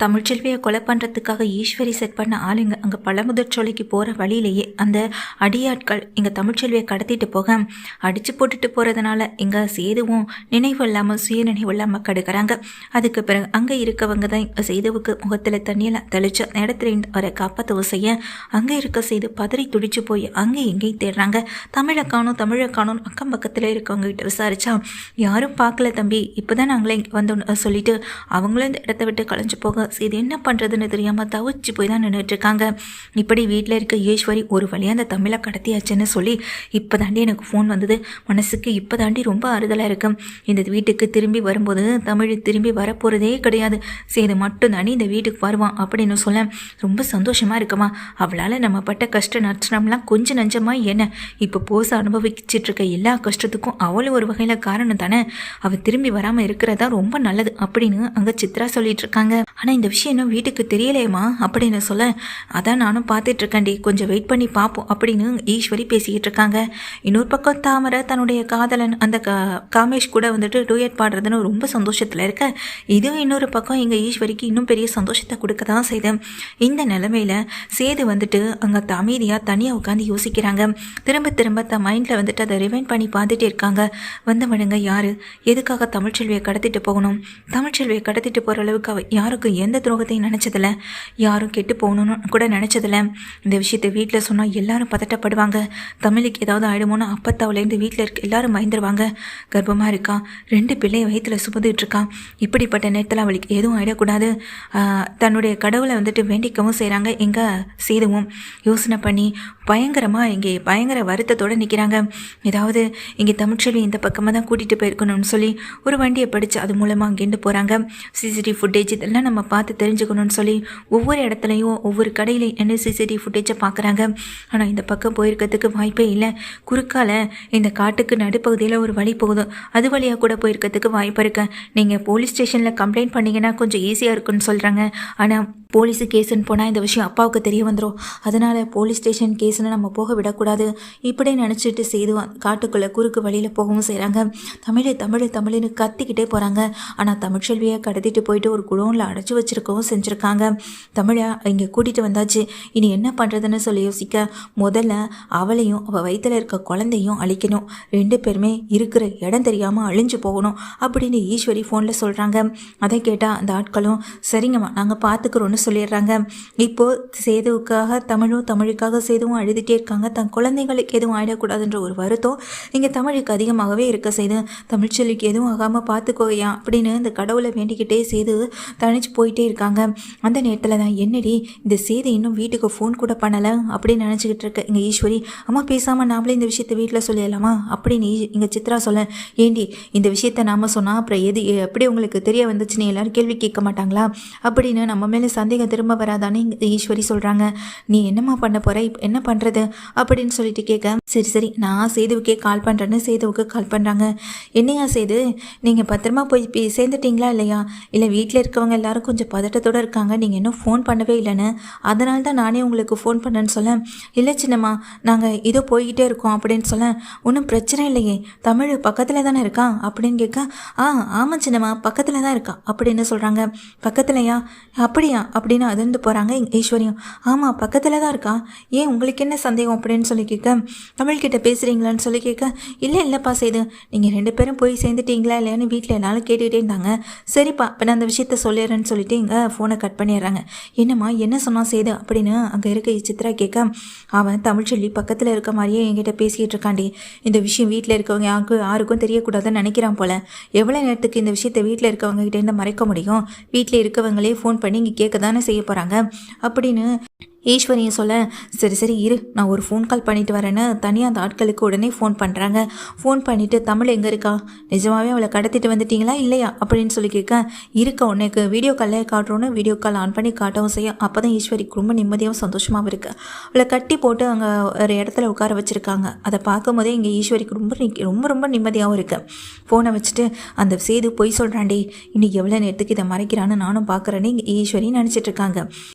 தமிழ்ச்செல்வியை கொலை பண்ணுறதுக்காக ஈஸ்வரி செட் பண்ண ஆளுங்க அங்கே பழமுதிர்ச்சோலைக்கு போகிற வழியிலேயே அந்த அடியாட்கள் இங்கே தமிழ்ச்செல்வியை கடத்திட்டு போக அடித்து போட்டுட்டு போகிறதுனால இங்கே சேதுவும் நினைவு இல்லாமல் சுய நினைவு இல்லாமல் கடுக்கிறாங்க. அதுக்கு பிறகு அங்கே இருக்கவங்க தான் சேதுவுக்கு முகத்தில் தண்ணியெல்லாம் தெளிச்சு இடத்துல அவரை காப்பாற்றவும் செய்ய அங்கே இருக்க சேது பதறி துடிச்சு போய் அங்கே எங்கேயும் தேடுறாங்க. தமிழை காணும் அக்கம் பக்கத்தில் இருக்கவங்க கிட்ட விசாரிச்சா யாரும் பார்க்கல தம்பி, இப்போ தான் நாங்களே வந்தோன்னு சொல்லிட்டு அவங்களும் இந்த இடத்த விட்டு கலைஞ்சு போக இது என்ன பண்ணுறதுன்னு தெரியாமல் தவிச்சு போய் தான் நின்றுட்டுருக்காங்க. இப்படி வீட்டில் இருக்க ஈஸ்வரி ஒரு வழியாக அந்த தமிழை கடத்தியாச்சுன்னு சொல்லி இப்போ தாண்டி எனக்கு ஃபோன் வந்தது. மனசுக்கு இப்போ தாண்டி ரொம்ப ஆறுதலாக இருக்கும். இந்த வீட்டுக்கு திரும்பி வரும்போது தமிழ் திரும்பி வரப்போகிறதே கிடையாது, சேது மட்டும் தாண்டி இந்த வீட்டுக்கு வருவான் அப்படின்னு சொல்ல ரொம்ப சந்தோஷமாக இருக்குமா. அவளால் நம்ம பட்ட கஷ்ட நஷ்டம்லாம் கொஞ்சம் நஞ்சமாக என்ன இப்போ போச அனுபவிச்சுட்டு இருக்க எல்லா கஷ்டத்துக்கும் அவளும் ஒரு வகையில் காரணம் தானே. அவள் திரும்பி வராமல் இருக்கிறதா ரொம்ப நல்லது அப்படின்னு அங்கே சித்ரா சொல்லிட்டு இருக்காங்க. ஆனால் இந்த விஷயம் இன்னும் வீட்டுக்கு தெரியலையம்மா அப்படின்னு சொல்ல அதான் நானும் பார்த்துட்டு இருக்கேன்டி, கொஞ்சம் வெயிட் பண்ணி பார்ப்போம் அப்படின்னு ஈஸ்வரி பேசிக்கிட்டு இருக்காங்க. இன்னொரு பக்கம் தாமரை தன்னுடைய காதலன் அந்த காமேஷ் கூட வந்துட்டு டூயட் பாடுறதுன்னு ரொம்ப சந்தோஷத்தில் இருக்க, இதுவும் இன்னொரு பக்கம் எங்கள் ஈஸ்வரிக்கு இன்னும் பெரிய சந்தோஷத்தை கொடுக்க தான் செய்தேன். இந்த நிலைமையில் சேது வந்துட்டு அங்கே அமைதியாக தனியாக உட்காந்து யோசிக்கிறாங்க. திரும்ப திரும்ப தன் மைண்டில் வந்துட்டு அதை ரிவைண்ட் பண்ணி பார்த்துட்டே இருக்காங்க. வந்தவனுங்க யார், எதுக்காக தமிழ்ச்செல்வியை கடத்திட்டு போகணும், தமிழ்ச்செல்வியை கடத்திட்டு போகிற அளவுக்கு அவள் யாருக்கும் எந்த துரோகத்தையும் நினச்சதில்ல, யாரும் கெட்டு போகணும்னு கூட நினச்சதில்ல. இந்த விஷயத்தை வீட்டில் சொன்னால் எல்லாரும் பதட்டப்படுவாங்க, தமிழுக்கு ஏதாவது ஆயிடுமோன்னு அப்பத்தாவிலேருந்து வீட்டில் இருக்க எல்லாரும் பயந்துருவாங்க. கர்ப்பமாக இருக்கா, 2 பிள்ளையை வயிற்றில் சுமந்துட்டு இருக்கா, இப்படிப்பட்ட நேரத்தில் அவளுக்கு எதுவும் ஆயிடக்கூடாது. தன்னுடைய கடவுளை வந்துட்டு வேண்டிக்கவும் செய்கிறாங்க. எங்கே சேதுவும் யோசனை பண்ணி பயங்கரமாக இங்கே பயங்கர வருத்தத்தோடு நிற்கிறாங்க. ஏதாவது இங்கே தமிழ்ச்செல்வி இந்த பக்கமாக தான் கூட்டிகிட்டு போயிருக்கணும்னு சொல்லி ஒரு வண்டியை படித்து அது மூலமாக அங்கேருந்து போகிறாங்க. சிசிடிவி ஃபுட்டேஜ் இதெல்லாம் நம்ம பார்த்து தெரிஞ்சுக்கணும்னு சொல்லி ஒவ்வொரு இடத்துலையும் ஒவ்வொரு கடையிலையும் என்ன சிசிடிவி ஃபுட்டேஜை பார்க்குறாங்க. ஆனால் இந்த பக்கம் போயிருக்கிறதுக்கு வாய்ப்பே இல்லை. குறுக்கால இந்த காட்டுக்கு நடுப்பகுதியில் ஒரு வழி போகுது, அது வழியாக கூட போயிருக்கிறதுக்கு வாய்ப்பு இருக்கு. நீங்கள் போலீஸ் ஸ்டேஷனில் கம்ப்ளைண்ட் பண்ணிங்கன்னா கொஞ்சம் ஈஸியாக இருக்குன்னு சொல்கிறாங்க. ஆனால் போலீஸு கேஸுன்னு போனால் இந்த விஷயம் அப்பாவுக்கு தெரிய வந்துடும், அதனால் போலீஸ் ஸ்டேஷன் கேஸுன்னு நம்ம போக விடக்கூடாது இப்படி நினச்சிட்டு செய்து காட்டுக்குள்ளே குறுக்கு வழியில் போகவும் செய்கிறாங்க. தமிழ்னு கத்திக்கிட்டே போகிறாங்க. ஆனால் தமிழ்ச்செல்வியை கடத்திட்டு போயிட்டு ஒரு குடோனில் அடைச்சி வச்சுருக்கவும் செஞ்சுருக்காங்க. தமிழை இங்கே கூட்டிகிட்டு வந்தாச்சு, இனி என்ன பண்ணுறதுன்னு சொல்லி யோசிக்க முதல்ல அவளையும் அவள் வயிற்றில் இருக்க குழந்தையும் அழிக்கணும், 2 பேருமே இருக்கிற இடம் தெரியாமல் அழிஞ்சு போகணும் அப்படின்னு ஈஸ்வரி ஃபோனில் சொல்கிறாங்க. அதை கேட்டால் அந்த ஆட்களும் சரிங்கம்மா நாங்கள் பார்த்துக்குறோன்னு சொல்லிடுறாங்க. இப்போது சேதுவுக்காக தமிழுக்காக சேதுவும் அழுதுகிட்டே இருக்காங்க. தன் குழந்தைங்களுக்கு எதுவும் ஆயிடக்கூடாதுன்ற ஒரு வருத்தம் இங்கே தமிழுக்கு அதிகமாகவே இருக்க செய்து தமிழ்ச்செல்விக்கு எதுவும் ஆகாமல் பார்த்துக்கோயா அப்படின்னு இந்த கடவுளை வேண்டிக்கிட்டே சேது தனிச்சு போயிட்டே இருக்காங்க. அந்த நேரத்தில் தான் என்னடி இந்த சேது இன்னும் வீட்டுக்கு ஃபோன் கூட பண்ணலை அப்படின்னு நினச்சிக்கிட்டு இருக்க இங்கே ஈஸ்வரி, அம்மா பேசாமல் நாமளே இந்த விஷயத்தை வீட்டில் சொல்லிடலாமா அப்படின்னு இங்கே சித்ரா சொல்ல, ஏண்டி இந்த விஷயத்தை நாம் சொன்னால் அப்புறம் எப்படி உங்களுக்கு தெரிய வந்துச்சுன்னு எல்லாரும் கேள்வி கேட்க மாட்டாங்களா அப்படின்னு நம்ம மேலே சந்தேகம் திரும்ப வராதானே ஈஸ்வரி சொல்கிறாங்க. நீ என்னம்மா பண்ண போகிற, இப்போ என்ன பண்ணுறது அப்படின்னு சொல்லிட்டு கேட்க, சரி நான் சேதுவுக்கே கால் பண்ணுறேன்னு சேதுவுக்கு கால் பண்ணுறாங்க. என்னையா சேது நீங்கள் பத்திரமா போய் சேர்ந்துட்டீங்களா இல்லையா, இல்லை வீட்டில் இருக்கவங்க எல்லாரும் கொஞ்சம் பதட்டத்தோடு இருக்காங்க, நீங்கள் இன்னும் ஃபோன் பண்ணவே இல்லைன்னு, அதனால தான் நானே உங்களுக்கு ஃபோன் பண்ணேன்னு சொல்ல, இல்லை சின்னம்மா நாங்கள் இதோ போய்கிட்டே இருக்கோம் அப்படின்னு சொல்ல, ஒன்றும் பிரச்சனை இல்லையே தமிழ் பக்கத்தில் தானே இருக்கான் அப்படின்னு கேட்க, ஆமாம் சின்னம்மா பக்கத்தில் தான் இருக்கா அப்படின்னு சொல்கிறாங்க. பக்கத்துலையா, அப்படியா அப்படின்னு அதிர்ந்து போகிறாங்க ஈஸ்வரியும். ஆமாம் பக்கத்தில் தான் இருக்கா, ஏன் உங்களுக்கு என்ன சந்தேகம் அப்படின்னு சொல்லி கேட்க, தமிழ்கிட்ட பேசுகிறீங்களான்னு சொல்லி கேட்க, இல்லைப்பா சேது நீங்கள் 2 பேரும் போய் சேர்ந்துட்டீங்களா இல்லையான்னு வீட்டில் என்னாலும் கேட்டுக்கிட்டே இருந்தாங்க, சரிப்பா இப்போ நான் அந்த விஷயத்த சொல்லிடுறேன்னு சொல்லிட்டு இங்கே ஃபோனை கட் பண்ணிடுறாங்க. என்னம்மா என்ன சொன்னா சேது அப்படின்னு அங்கே இருக்க சித்ரா கேட்க, அவன் தமிழ்ச்செல்வி பக்கத்தில் இருக்க மாதிரியே என்கிட்ட பேசிக்கிட்டு இருக்காண்டி, இந்த விஷயம் வீட்டில் இருக்கவங்க யாருக்கும் தெரியக்கூடாதுன்னு நினைக்கிறான் போல, எவ்வளோ நேரத்துக்கு இந்த விஷயத்தை வீட்டில் இருக்கவங்க கிட்டேருந்து மறைக்க முடியும், வீட்டில் இருக்கவங்களே ஃபோன் பண்ணி இங்கே கேட்க தானே செய்ய போகிறாங்க அப்படின்னு ஈஸ்வரியை சொல்ல, சரி இரு நான் ஒரு ஃபோன் கால் பண்ணிட்டு வரேன்னு தனியாக அந்த ஆட்களுக்கு உடனே ஃபோன் பண்ணுறாங்க. ஃபோன் பண்ணிவிட்டு தமிழ் எங்கே இருக்கா, நிஜமாகவே அவளை கடத்திட்டு வந்துட்டீங்களா இல்லையா அப்படின்னு சொல்லி கேட்க, இருக்கா உனக்கு வீடியோ காலே காட்டுறோன்னு வீடியோ கால் ஆன் பண்ணி காட்டவும் செய்ய, அப்போ தான் ஈஸ்வரிக்கு ரொம்ப நிம்மதியாகவும் சந்தோஷமாகவும் இருக்குது. அவளை கட்டி போட்டு அங்கே ஒரு இடத்துல உட்கார வச்சுருக்காங்க. அதை பார்க்கும் போதே இங்கே ஈஸ்வரிக்கு ரொம்ப நிம்மதியாகவும் இருக்குது. ஃபோனை வச்சுட்டு அந்த சேது பொய் சொல்கிறாண்டி, இன்னும் எவ்வளோ நேரத்துக்கு இதை மறைக்கிறான்னு நானும் பார்க்குறேன்னு இங்கே ஈஸ்வரி நினச்சிட்டு இருக்காங்க.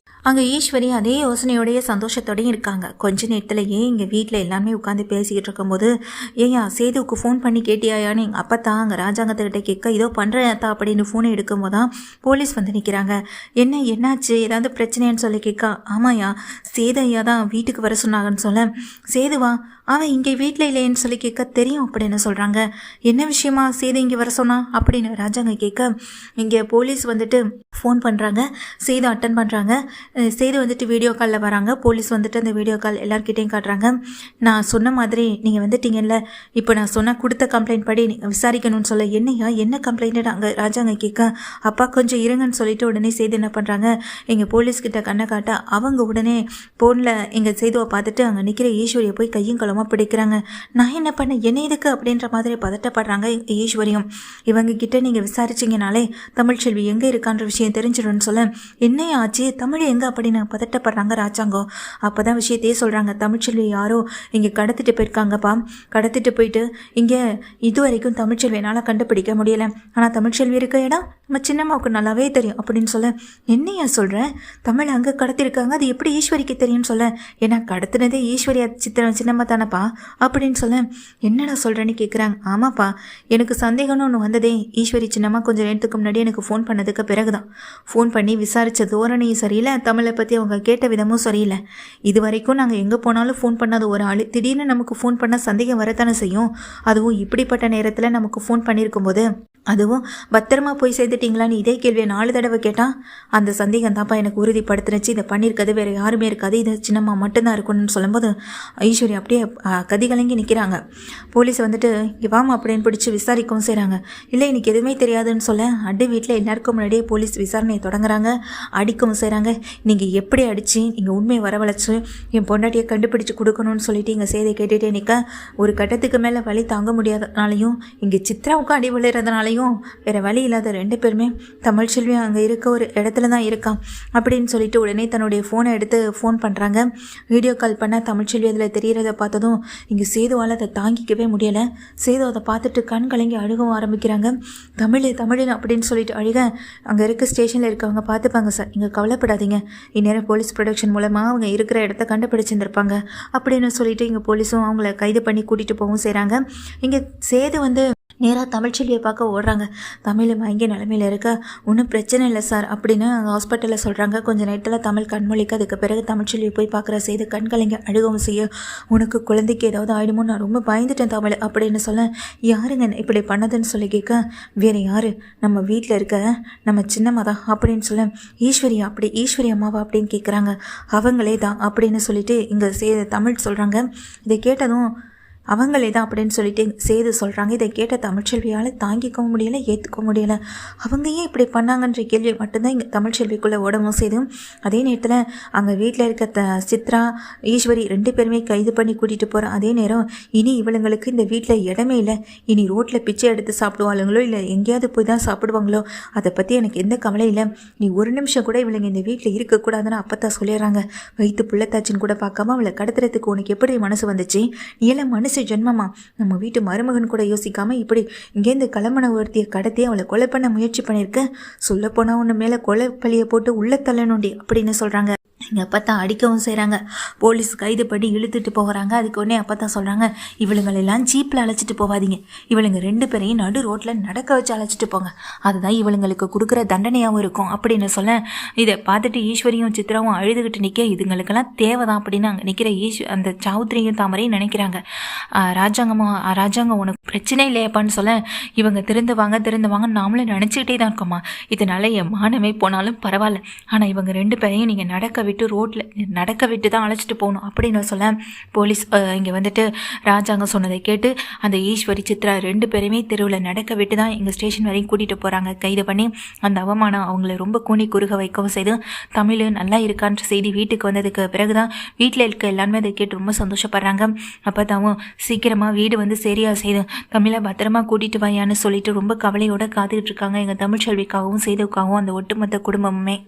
அங்கே ஈஸ்வரி அதே யோசனையோடைய சந்தோஷத்தோடையும் இருக்காங்க. கொஞ்ச நேரத்துலையே இங்கே வீட்டில் எல்லாமே உட்காந்து பேசிக்கிட்டு இருக்கும்போது, ஏயா சேதுவுக்கு ஃபோன் பண்ணி கேட்டியாயான்னு எங்கள் அப்பா தான் அங்கே ராஜாங்கத்துக்கிட்ட கேட்க, இதோ பண்ணுறேன் அப்படின்னு ஃபோனை எடுக்கும்போது தான் போலீஸ் வந்து நிற்கிறாங்க. என்னாச்சு ஏதாவது பிரச்சனைன்னு சொல்லி கேட்க, ஆமாயா சேது ஐயா தான் வீட்டுக்கு வர சொன்னாங்கன்னு சொல்ல, சேதுவா அவன் இங்கே வீட்டில் இல்லைன்னு சொல்லி கேட்க, தெரியும் அப்படின்னு சொல்கிறாங்க. என்ன விஷயமா சேது இங்கே வர சொன்னா அப்படின்னு ராஜாங்க கேட்க, இங்கே போலீஸ் வந்துட்டு ஃபோன் பண்ணுறாங்க. சேது அட்டன் பண்ணுறாங்க. சேது வந்துட்டு வீடியோ காலில் வராங்க. போலீஸ் வந்துட்டு அந்த வீடியோ கால் எல்லாருக்கிட்டையும் காட்டுறாங்க. நான் சொன்ன மாதிரி நீங்கள் வந்துட்டீங்கல்ல, இப்போ நான் சொன்ன கொடுத்த கம்ப்ளைண்ட் படி நீங்கள் விசாரிக்கணும்னு சொல்ல, என்னையா என்ன கம்ப்ளைண்ட்டு அங்கே ராஜாங்க கேட்க, அப்பா கொஞ்சம் இருங்கன்னு சொல்லிட்டு உடனே சேது என்ன பண்ணுறாங்க, எங்கள் போலீஸ்கிட்ட கண்ணை காட்ட அவங்க உடனே ஃபோனில் எங்கள் சேதுவை பார்த்துட்டு அங்கே நிற்கிற ஈஸ்வரியை போய் கையும் களமாக பிடிக்கிறாங்க. நான் என்ன பண்ண என்ன இதுக்கு அப்படின்ற மாதிரி பதட்டப்படுறாங்க ஈஸ்வரியும். இவங்க கிட்ட நீங்கள் விசாரிச்சிங்கனாலே தமிழ்ச்செல்வி எங்கே இருக்கான்ற விஷயம் தெரிஞ்சிடும்னு சொல்ல, என்ன ஆச்சு தமிழ் எங்கே அப்படின்னு பதட்டப்படுறாங்க ராஜாங்கம். அப்போ தான் விஷயத்தையே சொல்கிறாங்க. தமிழ்ச்செல்வி யாரோ இங்கே கடத்திட்டு போயிருக்காங்கப்பா. கடத்திட்டு போயிட்டு இங்கே இது வரைக்கும் தமிழ்ச்செல்வி என்னால் கண்டுபிடிக்க முடியலை. ஆனால் தமிழ்ச்செல்வி இருக்க இடம் நம்ம சின்னம்மாவுக்கு நல்லாவே தெரியும் அப்படின்னு சொல்ல, என்னையா சொல்கிறேன், தமிழ் அங்கே கடத்திருக்காங்க, அது எப்படி ஈஸ்வரிக்கு தெரியும்னு சொல்ல, ஏன்னா கடத்தினதே ஈஸ்வரியா சின்னம்மா தானப்பா அப்படின்னு சொல்ல, என்னடா சொல்கிறேன்னு கேட்குறாங்க. ஆமாப்பா எனக்கு சந்தேகம்னு ஒன்று வந்ததே ஈஸ்வரி சின்னம்மா கொஞ்சம் நேரத்துக்கு முன்னாடி எனக்கு ஃபோன் பண்ணதுக்கு பிறகு தான். ஃபோன் பண்ணி விசாரித்த தோரணையும் சரியில்லை, தமிழை பற்றி அவங்க கேட்ட விதமும் சரியில்லை. இது வரைக்கும் நாங்கள் எங்கே போனாலும் ஃபோன் பண்ணாத ஒரு ஆள் திடீர்னு நமக்கு ஃபோன் பண்ணால் சந்தேகம் வரத்தானே செய்யும். அதுவும் இப்படிப்பட்ட நேரத்தில் நமக்கு ஃபோன் பண்ணியிருக்கும் போது, அதுவும் பத்திரமா போய் சேர்த்துட்டிங்களான்னு இதே கேள்வியை 4 தடவை கேட்டால் அந்த சந்தேகம் தான்ப்பா எனக்கு உறுதிப்படுத்துனுச்சு. இதை பண்ணியிருக்கிறது வேறு யாருமே இருக்காது, இது சின்னம்மா மட்டும்தான் இருக்கணும்னு சொல்லும்போது ஈஸ்வரி அப்படியே கதிகலங்கி நிற்கிறாங்க. போலீஸ் வந்துட்டு இங்கே வாமா அப்படின்னு பிடிச்சி விசாரிக்கவும் செய்கிறாங்க. இல்லை எனக்கு எதுவுமே தெரியாதுன்னு சொல்ல, அடி வீட்டில் எல்லாருக்கும் முன்னாடியே போலீஸ் விசாரணையை தொடங்குறாங்க. அடிக்கவும் செய்கிறாங்க. நீங்கள் எப்படி அடித்து நீங்கள் உண்மையை வரவழைச்சு என் பொண்டாட்டியை கண்டுபிடிச்சி கொடுக்கணும்னு சொல்லிட்டு இங்கே செய்தியை கேட்டுகிட்டே நிற்க, ஒரு கட்டத்துக்கு மேலே வலி தாங்க முடியாதனாலையும் இங்கே சித்ராவுக்கும் அடி விழுறதுனாலையும் வேறு வழி இல்லாத 2 பேருமே தமிழ்ச்செல்வி அங்கே இருக்க ஒரு இடத்துல தான் இருக்கான் அப்படின்னு சொல்லிட்டு உடனே தன்னுடைய ஃபோனை எடுத்து ஃபோன் பண்ணுறாங்க. வீடியோ கால் பண்ண தமிழ்ச்செல்வி அதில் தெரிகிறத பார்த்ததும் இங்கே சேதுவால் அதை தாங்கிக்கவே முடியலை. சேது அதை பார்த்துட்டு கண் கலங்கி அழுகவும் ஆரம்பிக்கிறாங்க. தமிழ் அப்படின்னு சொல்லிட்டு அழுக, அங்கே இருக்க ஸ்டேஷனில் இருக்கவங்க பார்த்துப்பாங்க சார், இங்கே கவலைப்படாதீங்க, இந்நேரம் போலீஸ் ப்ரொடக்ஷன் மூலமாக அவங்க இருக்கிற இடத்த கண்டுபிடிச்சிருந்துருப்பாங்க அப்படின்னு சொல்லிட்டு இங்கே போலீஸும் அவங்கள கைது பண்ணி கூட்டிகிட்டு போகவும் செய்கிறாங்க. இங்கே சேது வந்து நேராக தமிழ்ச்செல்வியை பார்க்க ஓடுறாங்க. தமிழ் மயங்கிய நிலைமையில் இருக்க, ஒன்றும் பிரச்சனை இல்லை சார் அப்படின்னு ஹாஸ்பிட்டலில் சொல்கிறாங்க. கொஞ்சம் நேரத்தில் தமிழ் கண்மொழிக்கு. அதுக்கு பிறகு தமிழ்ச்செல்வி போய் பார்க்குற செய்து கண்கலைங்க அழுகவும் செய்ய, உனக்கு குழந்தைக்கு ஏதாவது ஆயிடுமோ, நான் ரொம்ப பயந்துட்டேன் தமிழ் அப்படின்னு சொல்ல, யாருங்க இப்படி பண்ணதுன்னு சொல்லி கேட்க, வேறு யார் நம்ம வீட்டில் இருக்க நம்ம சின்னம்மா தான் அப்படின்னு சொல்ல, ஈஸ்வரி அம்மாவா அப்படின்னு கேட்குறாங்க. அவங்களே தான் அப்படின்னு சொல்லிட்டு இங்கே தமிழ் சொல்கிறாங்க. இதை கேட்டதும் அவங்களே தான் அப்படின்னு சொல்லிட்டு சேது சொல்கிறாங்க. இதை கேட்ட தமிழ்ச்செல்வியால் தாங்கிக்கவும் முடியலை, ஏற்றுக்கவும் முடியலை. அவங்க ஏன் இப்படி பண்ணாங்கன்ற கேள்வி மட்டும்தான் இங்கே தமிழ்ச்செல்விக்குள்ளே ஓடவும் செய்தும். அதே நேரத்தில் அங்கே வீட்டில் இருக்க சித்ரா ஈஸ்வரி 2 பேருமே கைது பண்ணி கூட்டிகிட்டு போகிறோம். அதே நேரம் இனி இவளுங்களுக்கு இந்த வீட்டில் இடமே இல்லை, இனி ரோட்டில் பிச்சை எடுத்து சாப்பிடுவாளுங்களோ இல்லை எங்கேயாவது போய் தான் சாப்பிடுவாங்களோ, அதை பற்றி எனக்கு எந்த கவலை இல்லை. நீ ஒரு நிமிஷம் கூட இவளுங்க இந்த வீட்டில் இருக்கக்கூடாதுன்னு அப்பத்தான் சொல்லிடுறாங்க. வயிற்று புள்ளத்தாச்சின்னு கூட பார்க்காம அவளை கடத்துறதுக்கு உனக்கு எப்படி மனசு வந்துச்சு? நீ எல்லாம் மனசு ஜென்மமா நம்ம வீட்டு மருமகன் கூட யோசிக்காம இப்படி இங்கேருந்து கிளம்பன ஒருத்தியை கடத்தி அவளை கொலை பண்ண முயற்சி பண்ணியிருக்க. சொல்ல போனா உன்ன மேல கொலை பழியை போட்டு உள்ள தள்ளணுண்டி அப்படின்னு சொல்றாங்க. எங்கள் அப்பா தான் அடிக்கவும் செய்கிறாங்க. போலீஸ் கைது பண்ணி இழுத்துட்டு போகிறாங்க. அதுக்கு உடனே அப்பா தான் சொல்கிறாங்க, இவளுங்களெல்லாம் ஜீப்பில் அழைச்சிட்டு போகாதீங்க, இவளுங்க 2 பேரையும் நடு ரோட்டில் நடக்க வச்சு அழைச்சிட்டு போங்க, அதுதான் இவளுங்களுக்கு கொடுக்குற தண்டனையாகவும் இருக்கும் அப்படின்னு சொல்ல, இதை பார்த்துட்டு ஈஸ்வரியும் சித்ராவும் அழுதுகிட்டு நிற்க, இதுங்களுக்கெல்லாம் தேவைதான் அப்படின்னு அங்கே நிற்கிற அந்த சௌத்ரியும் தாமரையும் நினைக்கிறாங்க. ராஜாங்கம் உனக்கு பிரச்சனை இல்லையாப்பான்னு சொல்ல, இவங்க திருந்துவாங்க நாமளும் நினச்சிக்கிட்டே தான் இருக்கோம்மா, இதனால என் மானமே போனாலும் பரவாயில்ல, ஆனால் இவங்க 2 பேரையும் நீங்கள் நடக்க விட்டு தான் அழைச்சிட்டு போகணும் அப்படின்னு சொல்ல, போலீஸ் இங்கே வந்துட்டு ராஜாங்கம் சொன்னதை கேட்டு அந்த ஈஸ்வரி சித்ரா 2 பேருமே தெருவில் நடக்க விட்டு தான் எங்கள் ஸ்டேஷன் வரையும் கூட்டிகிட்டு போகிறாங்க. கைது பண்ணி அந்த அவமானம் அவங்கள ரொம்ப கூனி குறுக வைக்கவும் செய்து, தமிழ் நல்லா இருக்கான்ற செய்தி வீட்டுக்கு வந்ததுக்கு பிறகு தான் வீட்டில் இருக்க எல்லாருமே அதை கேட்டு ரொம்ப சந்தோஷப்படுறாங்க. அப்போ தான் சீக்கிரமாக வீடு வந்து சரியா செய்து தமிழை பத்திரமா கூட்டிகிட்டு வாயான்னு சொல்லிட்டு ரொம்ப கவலையோடு காத்துக்கிட்டு இருக்காங்க எங்கள் தமிழ்ச்செல்விக்காகவும் சேதுக்காகவும் அந்த ஒட்டுமொத்த குடும்பமுமே.